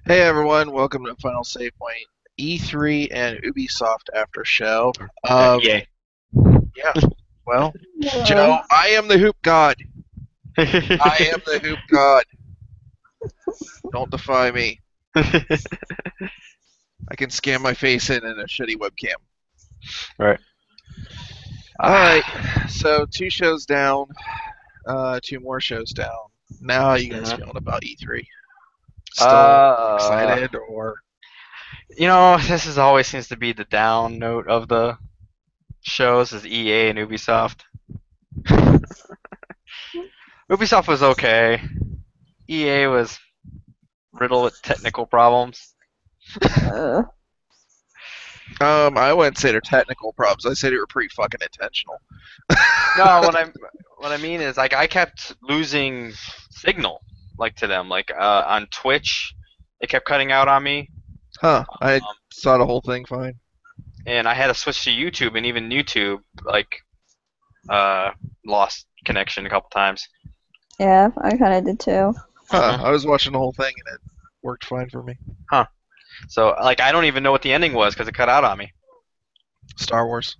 Hey everyone, welcome to Final Save Point E3 and Ubisoft after show. Um, EA. yeah, well, Hello. Joe, I am the Hoop God. I am the Hoop God. Don't defy me. I can scan my face in a shitty webcam. Right. All right, so two shows down, two more shows down. Now, how you guys Mhm. feeling about E3? Still Uh, excited or? this is always seems to be the down note of the shows is EA and Ubisoft. Ubisoft was okay. EA was riddled with technical problems. Uh, I wouldn't say they're technical problems. I say they were pretty fucking intentional. No, what I mean is like I kept losing signal like to them like on Twitch. It kept cutting out on me. Huh? I Um, saw the whole thing fine. and I had to switch to YouTube, and even YouTube like uh lost connection a couple times. yeah, I kind of did too. Huh? Hmm I was watching the whole thing and it worked fine for me. Huh. So like I don't even know what the ending was because it cut out on me. Star Wars.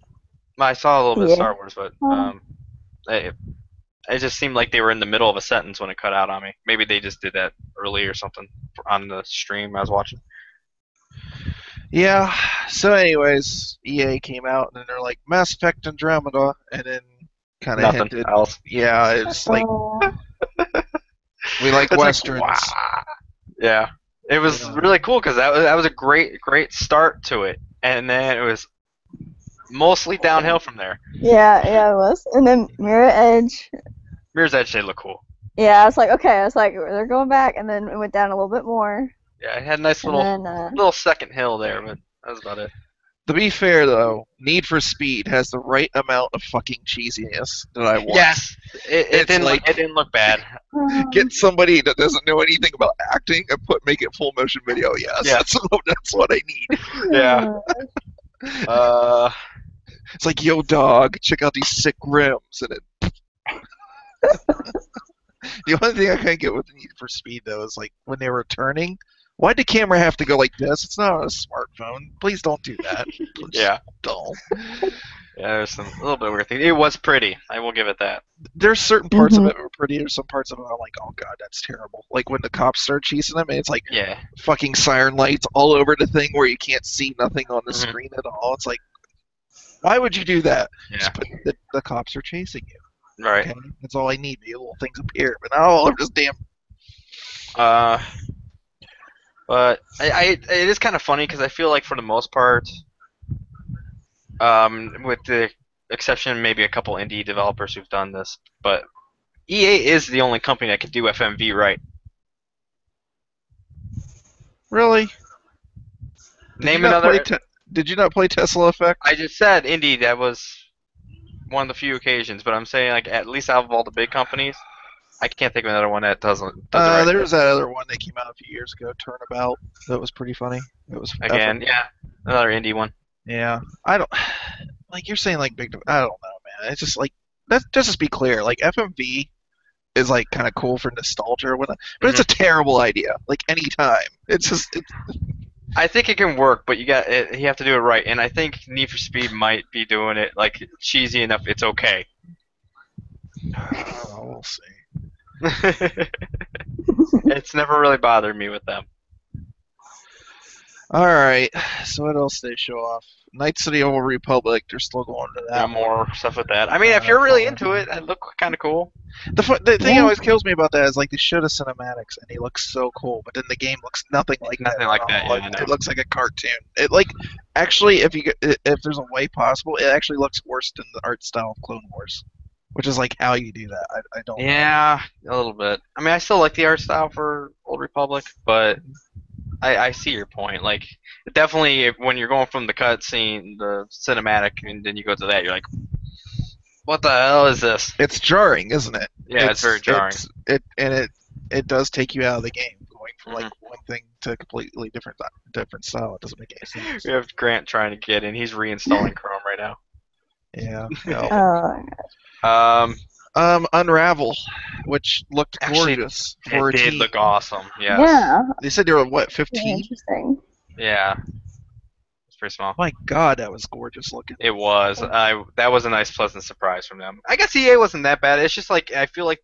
I saw a little bit of Yeah. Star Wars, but it, it just seemed like they were in the middle of a sentence when it cut out on me. Maybe they just did that early or something on the stream I was watching. Yeah. So, anyways, EA came out and then they're like Mass Effect Andromeda, and then kind of Nothing hinted, else. yeah, it's like Oh, we like It's like wow. westerns. Yeah, it was Yeah. really cool because that was a great start to it, and then it was mostly downhill from there. yeah, it was. And then Mirror Edge. Mirror's Edge did look cool. Yeah, I was like, okay, I was like, they're going back, and then it went down a little bit more, Yeah, it had a nice and little then little second hill there, but that was about it. To be fair, though, Need for Speed has the right amount of fucking cheesiness that I want. Yes, it It's didn't like it didn't look bad. get somebody that doesn't know anything about acting and make it full motion video. Yes, Yeah, that's what I need. yeah. Uh, It's like, yo, dog, check out these sick rims, and the only thing I can't get with Need for Speed though is like when they were turning. Why'd the camera have to go like this? It's not on a smartphone. Please don't do that. Please yeah, don't. yeah. There's some a little bit weird thing. It was pretty. I will give it that. There's certain parts of hmm it that were pretty. There's some parts of it I'm like, oh god, that's terrible. Like when the cops start chasing them, and it's like Yeah. fucking siren lights all over the thing where you can't see nothing on the hmm screen at all. It's like, why would you do that? Yeah. Just put the cops are chasing you. Right. Okay, that's all I need. The little things appear, but not all over this damn. Uh, but it is kind of funny because I feel like for the most part, with the exception of maybe a couple indie developers who've done this, but EA is the only company that can do FMV right. Really? Did you Name not play? another. Did you not play Tesla Effect? I just said indie. That was one of the few occasions, but I'm saying like at least out of all the big companies, I can't think of another one that does it right. There was that other one that came out a few years ago, Turnabout. That was pretty funny. It was Again, yeah, another indie one. yeah. I don't like you're saying like big. I don't know, man. It's just like that. Just to be clear, like FMV is like kind of cool for nostalgia, with it, but it's hmm a terrible idea. Like anytime, I think it can work, but you have to do it right. And I think Need for Speed might be doing it like cheesy enough. It's okay. we'll see. It's never really bothered me with them. All right. So what else did they show off? Knights of the Old Republic. They're still going to Yeah, that one. more stuff with that. I mean, if you're really into it, it look kind of cool. The thing that Yeah. always kills me about that is like they showed us cinematics and he looks so cool, but then the game looks nothing like that Nothing at like that. all. Yeah, I know. It looks like a cartoon. It like actually, if there's a way possible, it actually looks worse than the art style of Clone Wars, which is like how you do that. I don't know. Yeah, a little bit. I mean, I still like the art style for Old Republic, but I see your point. Like, definitely, when you're going from the cutscene, the cinematic, and then you go to that, you're like, what the hell is this? It's jarring, isn't it? Yeah, it's very jarring. It does take you out of the game, going from like hmm one thing to a completely different style. It doesn't make any sense. We have Grant trying to get in. He's reinstalling Chrome right now. Yeah. No. Oh, Um, Unravel, which looked Actually, gorgeous for it a did teen. look awesome. Yes. Yeah, They said they were what, really 15? interesting. Yeah. It's pretty small. My God, that was gorgeous looking. It was. That was a nice, pleasant surprise from them. I guess EA wasn't that bad. It's just like I feel like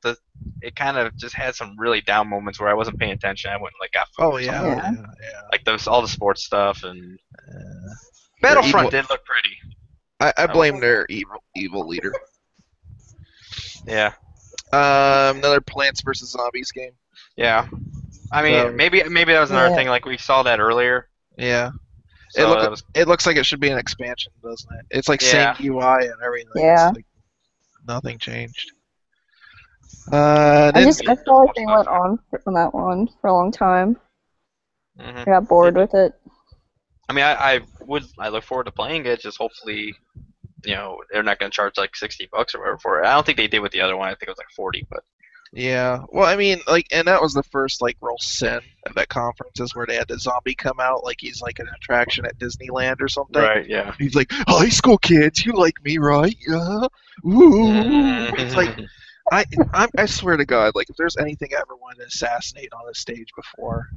it kind of just had some really down moments where I wasn't paying attention. I went and, like, got food Oh or something. yeah, Yeah. yeah. Like all the sports stuff and Their Battlefront evil. did look pretty. I I will. blame their evil leader. Yeah. Another Plants vs Zombies game. Yeah. I mean, So maybe that was another Yeah. thing. Like we saw that earlier, yeah, so that was it looks like it should be an expansion, doesn't it? It's like same yeah. UI and everything. Yeah. It's like nothing changed. I Then felt like they went on that one for a long time. hmm I got bored with it. I mean, I look forward to playing it. Just hopefully, they're not going to charge like $60 or whatever for it. I don't think they did with the other one. I think it was like 40, but yeah, well, I mean, like, and that was the first like real sin of that conference is where they had the zombie come out like he's like an attraction at Disneyland or something. right, yeah. He's like, high school kids, you like me, right? Yeah. Ooh. It's like I swear to God, like if there's anything I ever wanted to assassinate on a stage before.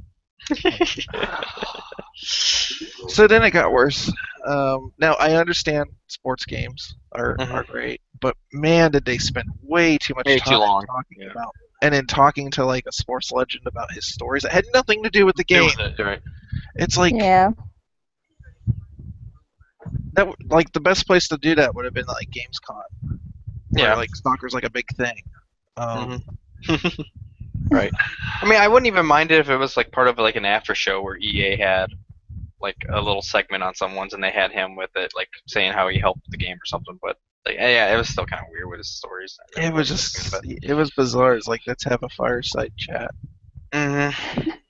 So then it got worse. Now I understand sports games are great, but man, did they spend way too much Way time too long. talking about and then talking to like a sports legend about his stories that had nothing to do with the game. Right. It's like Yeah. like the best place to do that would have been like Gamescom, where Yeah. like soccer's like a big thing. Right. I mean, I wouldn't even mind it if it was like part of like an after show where EA had like a little segment on someone's and they had him with it, like saying how he helped the game or something. But like, yeah, it was still kind of weird with his stories. It was just it was bizarre. It's like let's have a fireside chat.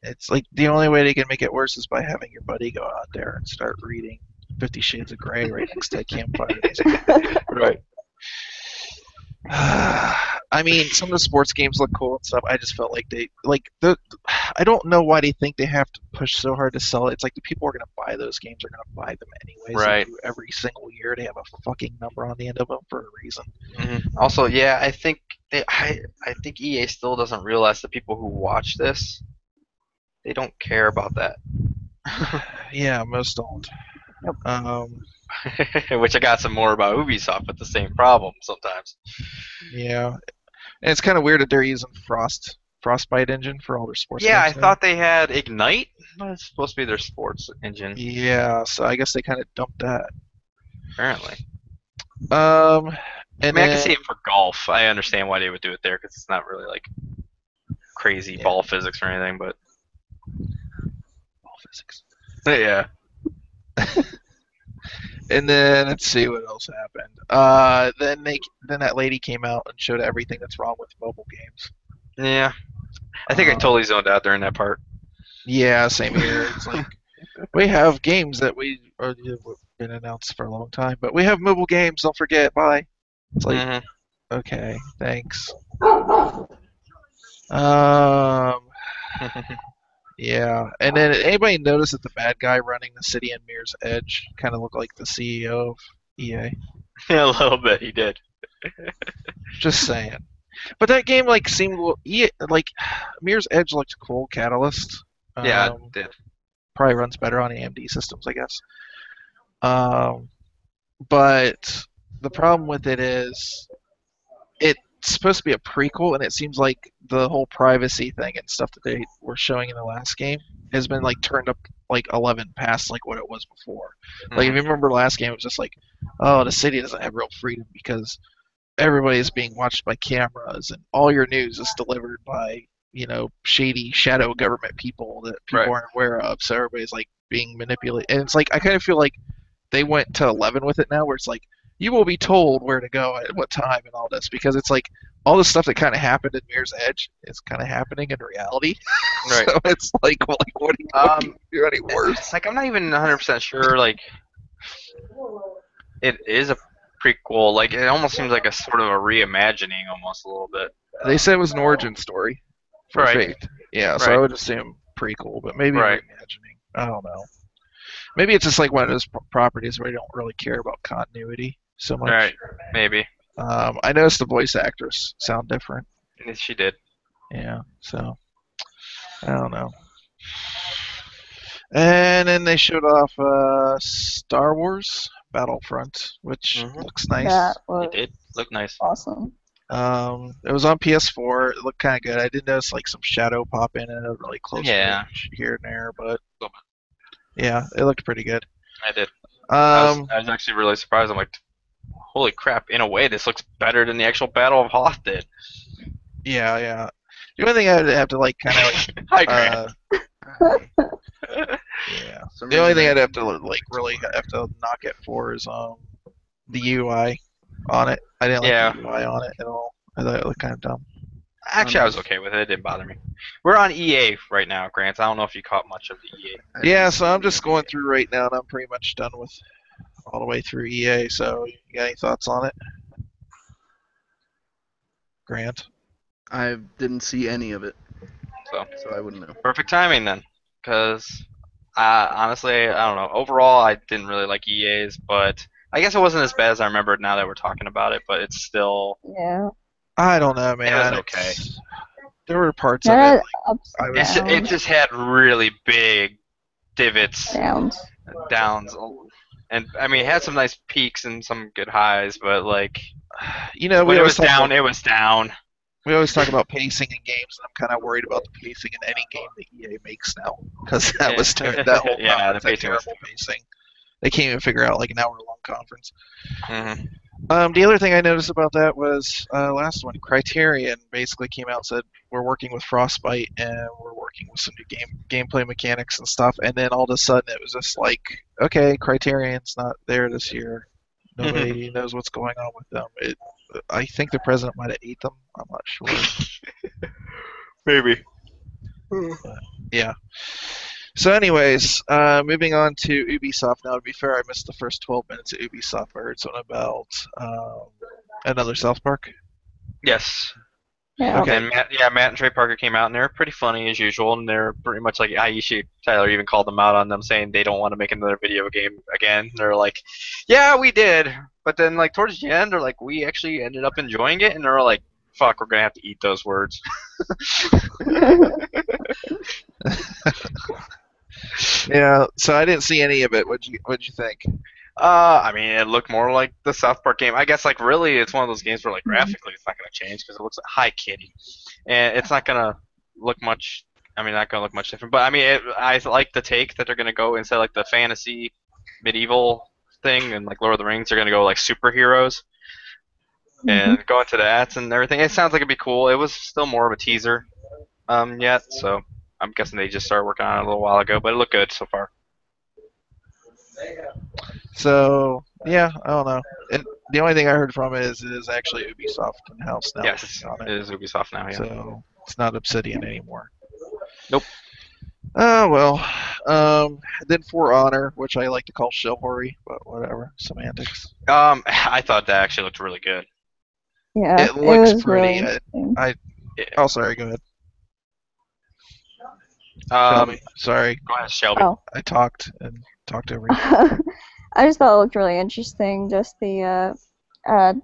It's like the only way they can make it worse is by having your buddy go out there and start reading 50 Shades of Grey right next to a campfire. Right. I mean, some of the sports games look cool and stuff. I just felt like I don't know why they think they have to push so hard to sell it. It's like the people who are going to buy those games are going to buy them anyways. Right. They do every single year. They have a fucking number on the end of them for a reason. Also, yeah, I think I think EA still doesn't realize the people who watch this, they don't care about that. Yeah, most don't. Nope. Which I got some more about Ubisoft with the same problem sometimes. Yeah, and it's kind of weird that they're using Frostbite engine for all their sports. Yeah, I games now. thought they had Ignite, but it's supposed to be their sports engine. Yeah, so I guess they kind of dumped that. Apparently. And I mean, I then, can see it for golf. I understand why they would do it there because it's not really like crazy ball physics or anything, but ball physics. yeah. And then let's see what else happened. Then that lady came out and showed everything that's wrong with mobile games. Yeah. I think I totally zoned out during that part. Yeah, same here. It's like we have games that we've been announced for a long time, but we have mobile games. Don't forget. Bye. It's like okay, thanks. Yeah, and then anybody notice that the bad guy running the city in Mirror's Edge kind of looked like the CEO of EA? Yeah, a little bit. He did. Just saying. But that game seemed like Mirror's Edge looked cool. Catalyst. Yeah, it did. Probably runs better on AMD systems, I guess. But the problem with it is it's supposed to be a prequel, and it seems like the whole privacy thing and stuff that they were showing in the last game has been turned up 11 past what it was before. Like if you remember last game, it was just like, oh, the city doesn't have real freedom because everybody is being watched by cameras, and all your news is delivered by shady shadow government people that people aren't aware of. So everybody's being manipulated, and it's I kind of feel like they went to 11 with it now, where it's you will be told where to go at what time and all this, because it's all the stuff that kind of happened in Mirror's Edge is kind of happening in reality. Right. So it's what do you do any worse? It's I'm not even 100% sure. It is a prequel. It almost seems like a sort of a reimagining, almost a little bit. They said it was an origin story for Faith. Yeah, so I would assume prequel, but maybe reimagining. I don't know. Maybe it's just one of those properties where you don't really care about continuity so much. Right. Maybe. I noticed the voice actors sound different. Yes, she did. Yeah, so I don't know. And then they showed off Star Wars Battlefront, which Mm-hmm. looks nice. That It was did. Look nice. awesome. It was on PS4. It looked kind of good. I did notice like some shadow pop in at a really close Yeah. range here and there, but Little yeah, it looked pretty good. I did. I Um, was actually really surprised. I'm like, holy crap! In a way, this looks better than the actual Battle of Hoth did. yeah, yeah. The only thing I'd have to like kind of like Hi, Grant. yeah. Some The only reason thing I- I'd have to like really have to knock it for is the UI on it. I didn't like Yeah. the UI on it at all. I thought it looked kind of dumb. Actually, I was okay with it. It didn't bother me. We're on EA right now, Grant. I don't know if you caught much of the EA. I didn't Yeah, see so I'm any just of going it. through right now, and I'm pretty much done with all the way through EA. So, you got any thoughts on it, Grant? I didn't see any of it, So so I wouldn't know. perfect timing then, because honestly, I don't know. Overall, I didn't really like EA's, but I guess it wasn't as bad as I remembered now that we're talking about it. But it's still Yeah. I don't know, man. was okay. There were parts of It it. had Like, ups I and was- it just had really big divots, downs. downs, and I mean it had some nice peaks and some good highs, but like you know, when it was down, it was down. we always talk about pacing in games, and I'm kind of worried about the pacing in any game that EA makes now, because that was that whole Yeah, conference the had pacing was terrible pacing. They can't even figure out like an hour-long conference. Mhm. The other thing I noticed about that was last one, Criterion basically came out and said we're working with Frostbite and we're working with some new gameplay mechanics and stuff, and then all of a sudden it was just like, okay, Criterion's not there this year. Nobody knows what's going on with them. I think the president might have ate them. I'm not sure. Maybe. Yeah. So, anyways, moving on to Ubisoft. Now, to be fair, I missed the first 12 minutes of Ubisoft. I heard something about another South Park. Yes. Yeah. Okay. And Matt and Trey Parker came out, and they're pretty funny as usual, and they're pretty much like Aishi. Tyler even called them out on them saying they don't want to make another video game again. They're like, yeah, we did, but then like towards the end, they're like, we actually ended up enjoying it, and they're like, fuck, we're gonna have to eat those words. Yeah. So I didn't see any of it. What'd you think? I mean, it looked more like the South Park game. I guess like really, it's one of those games where like graphically, it's not gonna change because it looks like Hi Kitty, and it's not gonna look much. I mean, not gonna look much different. But I mean, I like the take that they're gonna go instead of like the fantasy medieval thing and like Lord of the Rings. They're gonna go like superheroes and go into that and everything. It sounds like it'd be cool. It was still more of a teaser, yet. So I'm guessing they just started working on it a little while ago, but it looked good so far. So yeah, I don't know. The only thing I heard from it is actually Ubisoft in house now. Yes, working on it is Ubisoft now. Yeah. So it's not Obsidian anymore. Nope. Oh well. Then For Honor, which I like to call Chivalry, but whatever, semantics. I thought that actually looked really good. Yeah. It looks was pretty. really interesting. Oh, sorry. Go ahead. Um, Shelby. Sorry, go ahead, Shelby. Oh. I talked over you. I just thought it looked really interesting, just the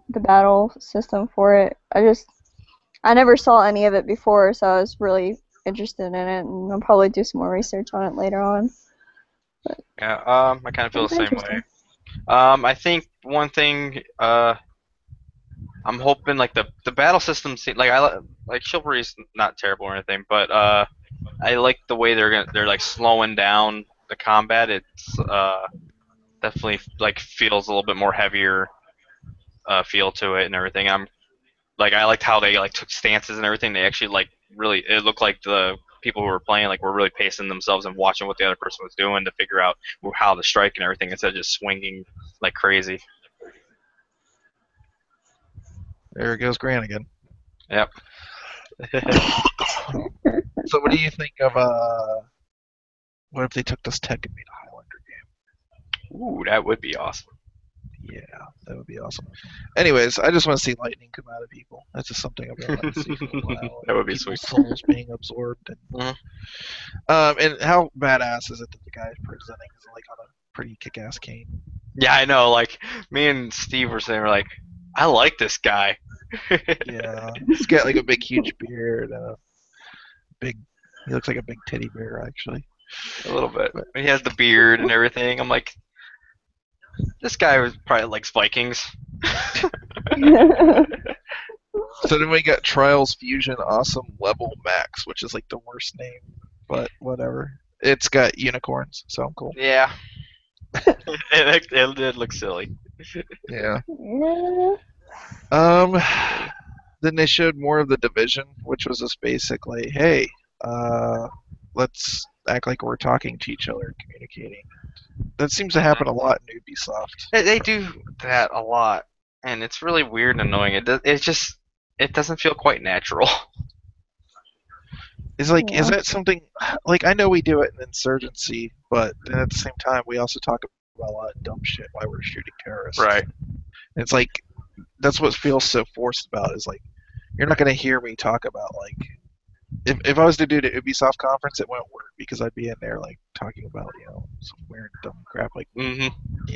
battle system for it. I never saw any of it before, so I was really interested in it, and I'll probably do some more research on it later on. Yeah. I kind of feel the same way. Interesting. I think one thing. I'm hoping like the battle system like like Chivalry's not terrible or anything, but I like the way they're like slowing down the combat. It's definitely like feels a little bit more heavier feel to it and everything. I liked how they like took stances and everything. They actually like really it looked like the people who were playing like were really pacing themselves and watching what the other person was doing to figure out how to strike and everything instead of just swinging like crazy. There goes Grant again. Yep. So what do you think of what if they took this tech and made a Highlander game? Ooh, that would be awesome. Yeah, that would be awesome. Anyways, I just want to see lightning come out of people. That's just something I've been wanting to see for a while. That would be People's sweet. souls being absorbed. Mhm. And how badass is it that the guy presenting is like on a pretty kick-ass cane? Yeah, I know. Like me and Steve were saying, we're like, I like this guy. Yeah, he's got like a big, huge beard and a big. He looks like a big teddy bear, actually. A little bit. But He has the beard and everything. I'm like, this guy was probably likes Vikings. so then we got Trials Fusion Awesome Level Max, which is like the worst name, but whatever. It's got unicorns, so I'm cool. Yeah. It did look silly. Yeah. Yeah. Then they showed more of the Division, which was just basically, hey, let's act like we're talking to each other and communicating. That seems to happen a lot in Ubisoft. They do that a lot, and it's really weird and annoying. It doesn't feel quite natural. Is like, Yeah. is that something like I know we do it in Insurgency, but then at the same time we also talk about a lot of dumb shit while we're shooting terrorists. Right. And it's like that's what feels so forced about is like you're not gonna hear me talk about like if I was to do the Ubisoft conference it wouldn't work because I'd be in there like talking about some weird dumb crap like you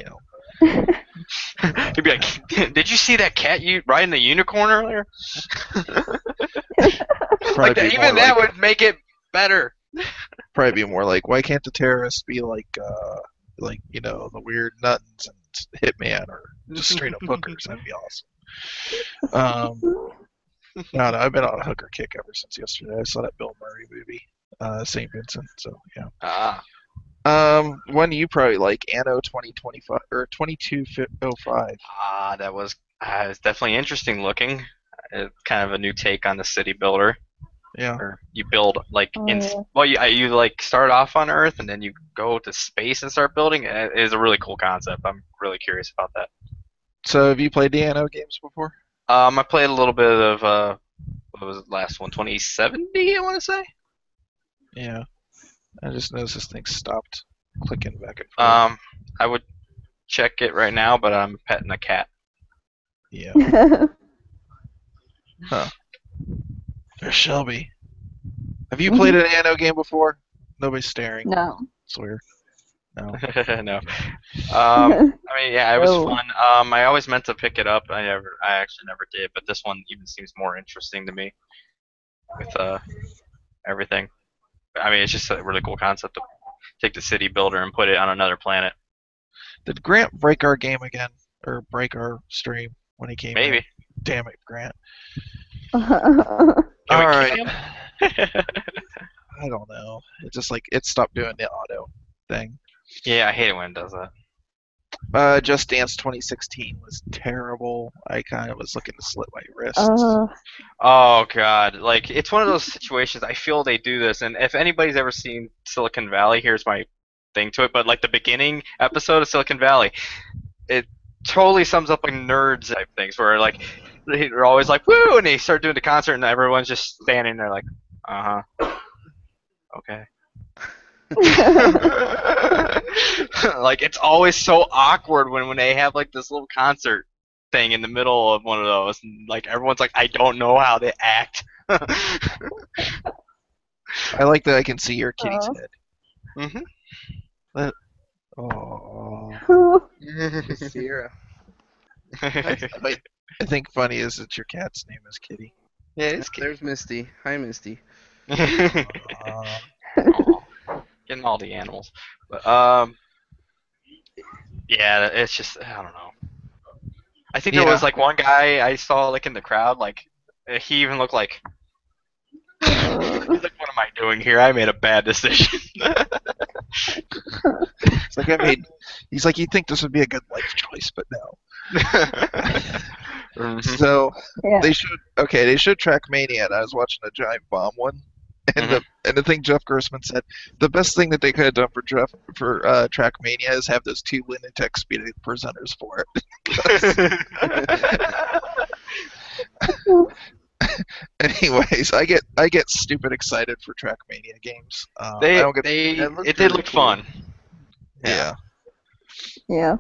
know He'd be like, "Did you see that cat riding the unicorn earlier?" Like that, even that would make it better. probably be more like why can't the terrorists be like the weird nuttons and hitman or just straight up hookers? That'd be awesome. No, I've been on a hooker kick ever since yesterday. I saw that Bill Murray movie, St. Vincent. So yeah. One you probably like Anno 2025 or 2205. That was it's definitely interesting looking. It's kind of a new take on the city builder. Yeah. Or you build like Oh, you like start off on Earth and then you go to space and start building. It is a really cool concept. I'm really curious about that. So have you played the Anno games before? I played a little bit of what was the last one? 2070, I want to say. Yeah. I just noticed this thing stopped clicking back and forth. I would check it right now, but I'm petting a cat. Yeah. Huh. There's Shelby. Have you played an Anno game before? Nobody's staring. no. It's weird. No. No. I mean, yeah, it was Oh. fun. I always meant to pick it up. I actually never did, but this one even seems more interesting to me with everything. I mean, it's just a really cool concept to take the city builder and put it on another planet. Did Grant break our game again? Or break our stream when he came Maybe. in? Damn it, Grant. Can we Alright. kick him? I don't know. It just like it stopped doing the auto thing. Yeah, I hate it when it does that. Just Dance 2016 was terrible. I kind of was looking to slit my wrists. Oh god, like it's one of those situations. I feel they do this, and if anybody's ever seen Silicon Valley, here's my thing to it. But like the beginning episode of Silicon Valley, it totally sums up like nerds type things where like they're always like woo, and they start doing the concert, and everyone's just standing there like, okay. Like it's always so awkward when they have like this little concert thing in the middle of one of those, and like everyone's like, I don't know how they act. I like that I can see your kitty's head. Mhm. Oh. Sierra. I think funny is that your cat's name is Kitty. Yeah, it's cute. There's Misty. Hi, Misty. Aw. Getting all the animals, but yeah, it's just I don't know. I think there Yeah. was like one guy I saw like in the crowd, like he even looked like he's like, what am I doing here? I made a bad decision. It's like he's like, you'd think this would be a good life choice, but no. Mhm. So Yeah. they showed Trackmania, and I was watching a giant bomb one, and the thing Jeff Grossman said, the best thing that they could have done for Trackmania is have those two Linutech speeding presenters for it. Anyways, I get stupid excited for Trackmania games. I don't get, it looked did really look cool. fun. yeah. Yeah.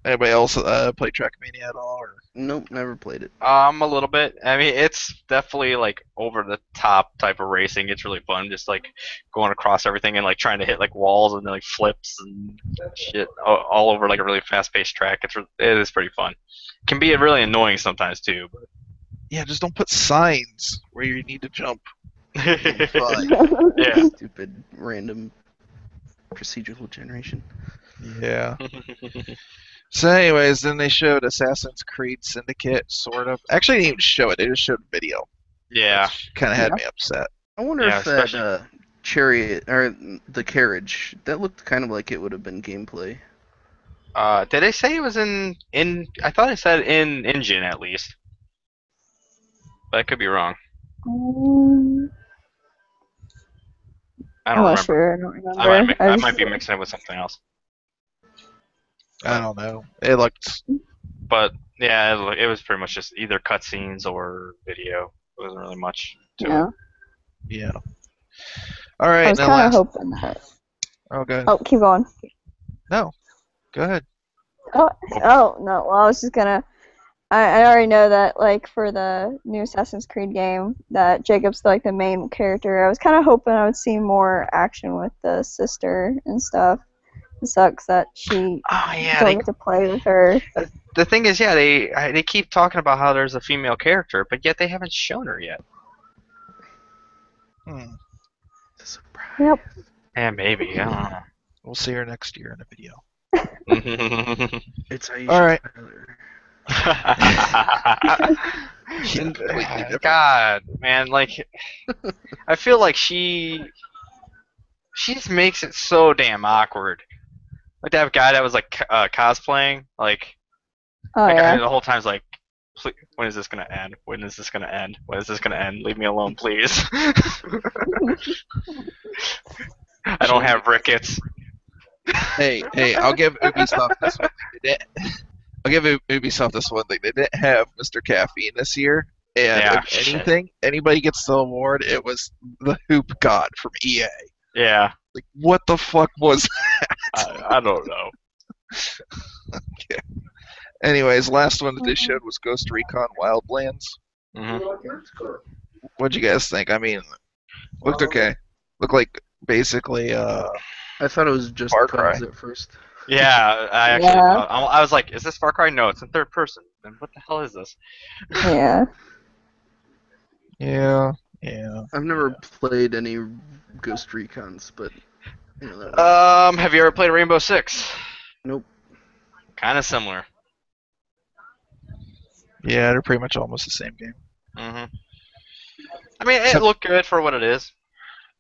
Anybody else play Trackmania at all? Or? Nope, never played it. A little bit. I mean, it's definitely like over the top type of racing. It's really fun, just like going across everything and like trying to hit like walls and then like flips and shit all over like a really fast-paced track. It is pretty fun. Can be really annoying sometimes too. Yeah, just don't put signs where you need to jump. But Fine. yeah. Stupid random procedural generation. Yeah. So, anyways, then they showed Assassin's Creed Syndicate, sort of. Actually, they didn't even show it. They just showed video. Yeah. Kind of had Yeah. me upset. I wonder Yeah, if that especially- chariot or the carriage that looked kind of like it would have been gameplay. Did they say it was in? I thought it said in engine at least, but I could be wrong. I I'm don't not remember. sure. I don't remember. I might be mixing it with something else. I don't know. It looked. But yeah, it was pretty much just either cutscenes or video. It wasn't really much to Yeah. it. Yeah. All right. I was Now kind of last. hoping that. Oh, go ahead. Oh, keep going. No. Go ahead. Oh no. Well, I was just gonna. I already know that like for the new Assassin's Creed game that Jacob's like the main character. I was kind of hoping I would see more action with the sister and stuff. It sucks that she Oh yeah, don't get to play with her. the thing is, yeah, they keep talking about how there's a female character, but yet they haven't shown her yet. Hmm. It's a surprise. Yep. Yeah, maybe. I We'll see her next year in a video. don't know. It's Aisha All right. Tyler. Completely different. God, man, like I feel like she just makes it so damn awkward. Like that guy that was like cosplaying, like Oh that guy yeah. the whole time's like, "Please, when is this gonna end? When is this gonna end? When is this gonna end? Leave me alone, please." I don't have rickets. Hey, I'll give Ubisoft this one. I'll give Ubisoft this one thing. They didn't have Mr. Caffeine this year, and Yeah, if shit. anything, anybody gets the award, it was the Hoop God from EA. Yeah, Like, what the fuck was? I don't know. Anyways, last one that they showed was Ghost Recon Wildlands. hmm What'd you guys think? I mean, looked okay. Looked like basically I thought it was just Far Cry. cause at first. Yeah, I actually Yeah. thought, I was like, "Is this Far Cry?" No, it's in third person. Then what the hell is this? Yeah. yeah. I've never played any Ghost Recons, but you know that Have you ever played Rainbow Six? Nope. Kind of similar. Yeah, they're pretty much almost the same game. hmm I mean, it Except- looked good for what it is.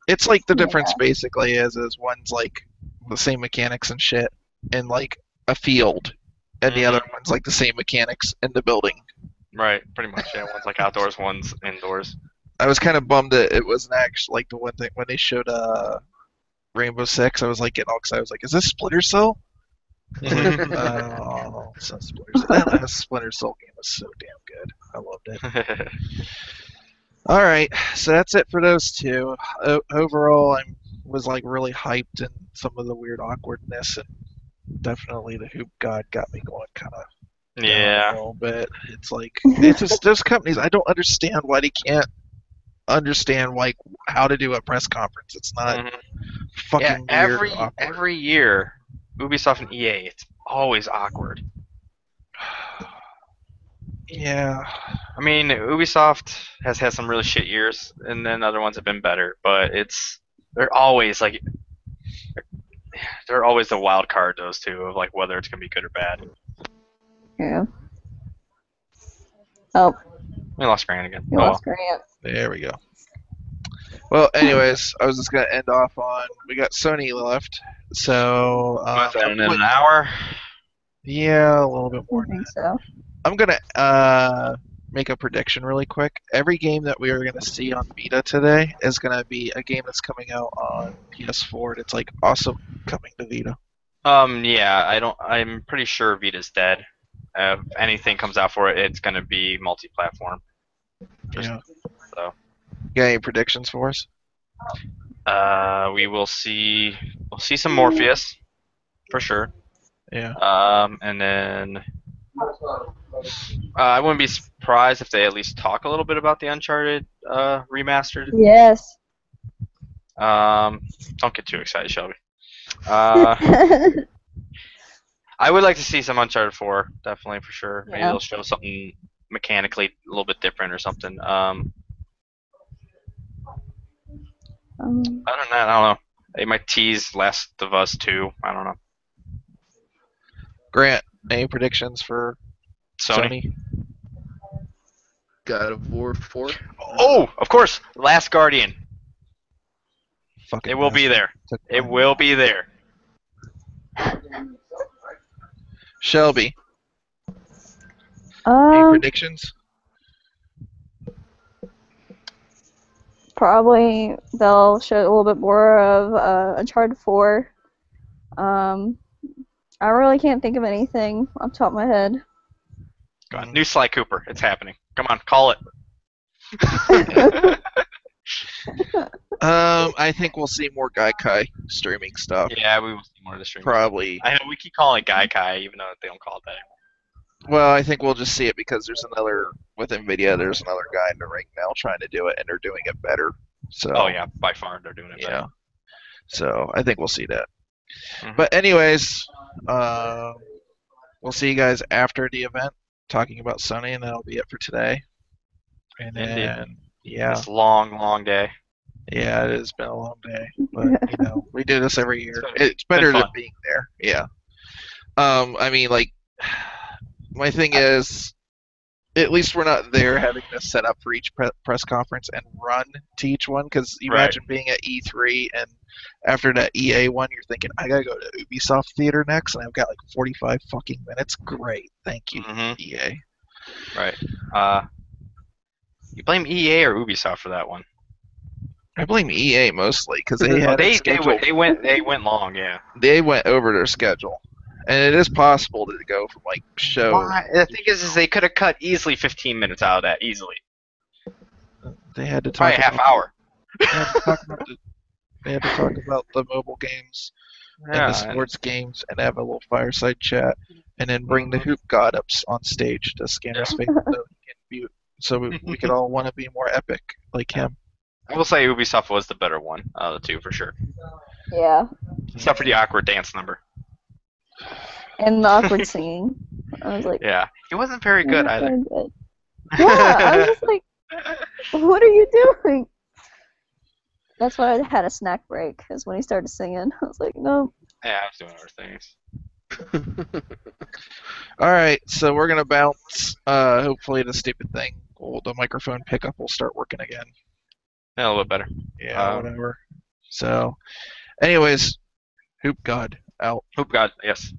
It's like the Yeah. difference basically is one's like the same mechanics and shit in like a field, and the other one's like the same mechanics in the building. Right, pretty much. Yeah, one's like outdoors, one's indoors. I was kind of bummed that it wasn't actually like the one thing when they showed Rainbow Six. I was like getting all excited. I was like, "Is this Splinter Cell?" Oh, it's not Splinter Cell. That last Splinter Cell game was so damn good. I loved it. All right, so that's it for those two. Overall, I was like really hyped, and some of the weird awkwardness, and definitely the Hoop God got me going kind of a Yeah. little bit. It's like it's just those companies. I don't understand why they can't understand like how to do a press conference. It's not Mhm. fucking Yeah, weird. Awkward. every year, Ubisoft and EA, it's always awkward. Yeah. I mean, Ubisoft has had some really shit years, and then other ones have been better. But they're always like they're always the wild card. Those two of like whether it's gonna be good or bad. Yeah. Oh, We lost Grant again. you Oh, lost Grant. There we go. Well, anyways, I was just gonna end off on we got Sony left, so was that in an hour? yeah, a little bit more. I think so. I'm gonna make a prediction really quick. Every game that we are gonna see on Vita today is gonna be a game that's coming out on PS4. And it's like awesome coming to Vita. Yeah, I'm pretty sure Vita's dead. If anything comes out for it, it's gonna be multi-platform. Yeah. So, Got any predictions for us? we'll see some Morpheus, for sure. Yeah. And then I wouldn't be surprised if they at least talk a little bit about the Uncharted remastered. Yes. Don't get too excited, Shelby. Uh, I would like to see some Uncharted 4, definitely for sure. Maybe Yeah. they'll show something mechanically a little bit different or something. Other than that, I don't know. They might tease Last of Us 2. I don't know. Grant, any predictions for Sony. Sony? God of War 4. Oh, of course, Last Guardian. Fucking It will be bastard. there. Took It mine. will be there. Shelby, any predictions? Probably they'll show a little bit more of Uncharted 4. I really can't think of anything off the top of my head. Go on. New Sly Cooper. It's happening. Come on, call it. I think we'll see more Gaikai streaming stuff. Yeah, we will see more of the stream. Probably. I know we keep calling it Gaikai, even though they don't call it that anymore. Well, I think we'll just see it because there's another with Nvidia. There's another guy in the ring now trying to do it, and they're doing it better. So. Oh yeah, by far they're doing it better. Yeah. So I think we'll see that. Mhm. But anyways, we'll see you guys after the event talking about Sony, and that'll be it for today. And then, yeah, This long day. yeah, it has been a long day, but you know, we do this every year. It's It's better been than fun. being there. Yeah. I mean, like, my thing is, at least we're not there having to set up for each press conference and run to each one. Because you Right. imagine being at E3 and after that EA one, you're thinking, I gotta go to Ubisoft Theater next, and I've got like 45 fucking minutes. Great, thank you, Mhm. EA. Right. You blame EA or Ubisoft for that one? I blame EA mostly because they had it They scheduled. went long. Yeah. They went over their schedule, and it is possible to go from like show. Why? The thing is they could have cut easily 15 minutes out of that easily. They had to talk Probably a half about, hour. They had to talk about they had to talk about the mobile games and Yeah. the sports games and have a little fireside chat, and then bring the hoop god up on stage to scan his face so we could all want to be more epic like him. I will say Ubisoft was the better one out of the two for sure. Yeah. Except for the awkward dance number. And the awkward singing. I was like, Yeah. It wasn't very good "Not either. very good." Yeah, I was just like, what are you doing? That's why I had a snack break, because when he started singing, I was like, no. Yeah, I was doing other things. All right, so we're gonna bounce. Hopefully the stupid thing, the microphone pickup will start working again. Yeah, a little bit better. Yeah, whatever. So, anyways, hoop god out. Hoop God, yes.